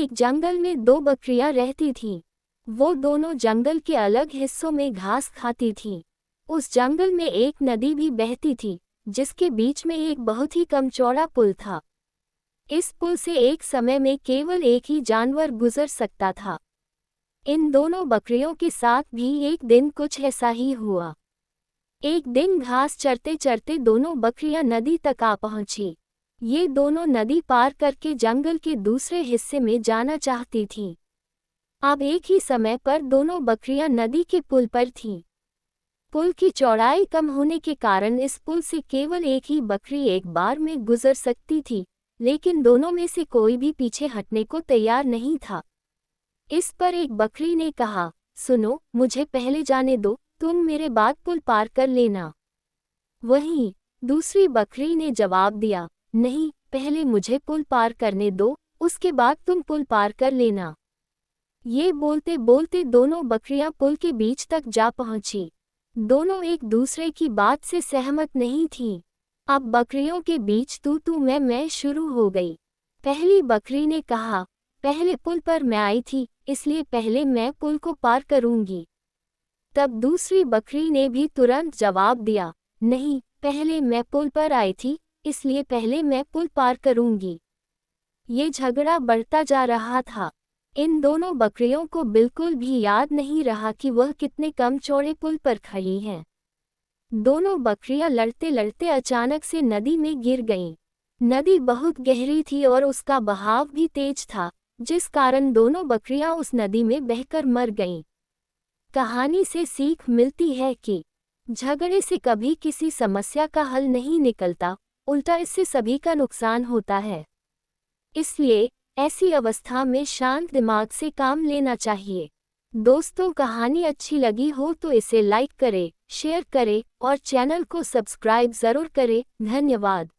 एक जंगल में दो बकरियां रहती थीं। वो दोनों जंगल के अलग हिस्सों में घास खाती थीं। उस जंगल में एक नदी भी बहती थी, जिसके बीच में एक बहुत ही कम चौड़ा पुल था। इस पुल से एक समय में केवल एक ही जानवर गुजर सकता था। इन दोनों बकरियों के साथ भी एक दिन कुछ ऐसा ही हुआ। एक दिन घास चरते चरते दोनों बकरियां नदी तक आ पहुंची। ये दोनों नदी पार करके जंगल के दूसरे हिस्से में जाना चाहती थीं। अब एक ही समय पर दोनों बकरियां नदी के पुल पर थीं। पुल की चौड़ाई कम होने के कारण इस पुल से केवल एक ही बकरी एक बार में गुजर सकती थी, लेकिन दोनों में से कोई भी पीछे हटने को तैयार नहीं था। इस पर एक बकरी ने कहा, सुनो, मुझे पहले जाने दो, तुम मेरे बाद पुल पार कर लेना। वहीं दूसरी बकरी ने जवाब दिया, नहीं, पहले मुझे पुल पार करने दो, उसके बाद तुम पुल पार कर लेना। ये बोलते बोलते दोनों बकरियां पुल के बीच तक जा पहुंची। दोनों एक दूसरे की बात से सहमत नहीं थीं। अब बकरियों के बीच तू मैं शुरू हो गई। पहली बकरी ने कहा, पहले पुल पर मैं आई थी, इसलिए पहले मैं पुल को पार करूंगी। तब दूसरी बकरी ने भी तुरंत जवाब दिया, नहीं, पहले मैं पुल पर आई थी, इसलिए पहले मैं पुल पार करूंगी। ये झगड़ा बढ़ता जा रहा था। इन दोनों बकरियों को बिल्कुल भी याद नहीं रहा कि वह कितने कम चौड़े पुल पर खड़ी हैं। दोनों बकरियां लड़ते लड़ते अचानक से नदी में गिर गईं। नदी बहुत गहरी थी और उसका बहाव भी तेज था, जिस कारण दोनों बकरियां उस नदी में बहकर मर गईं। कहानी से सीख मिलती है कि झगड़े से कभी किसी समस्या का हल नहीं निकलता, उल्टा इससे सभी का नुकसान होता है। इसलिए ऐसी अवस्था में शांत दिमाग से काम लेना चाहिए। दोस्तों, कहानी अच्छी लगी हो तो इसे लाइक करें, शेयर करें और चैनल को सब्सक्राइब जरूर करें। धन्यवाद।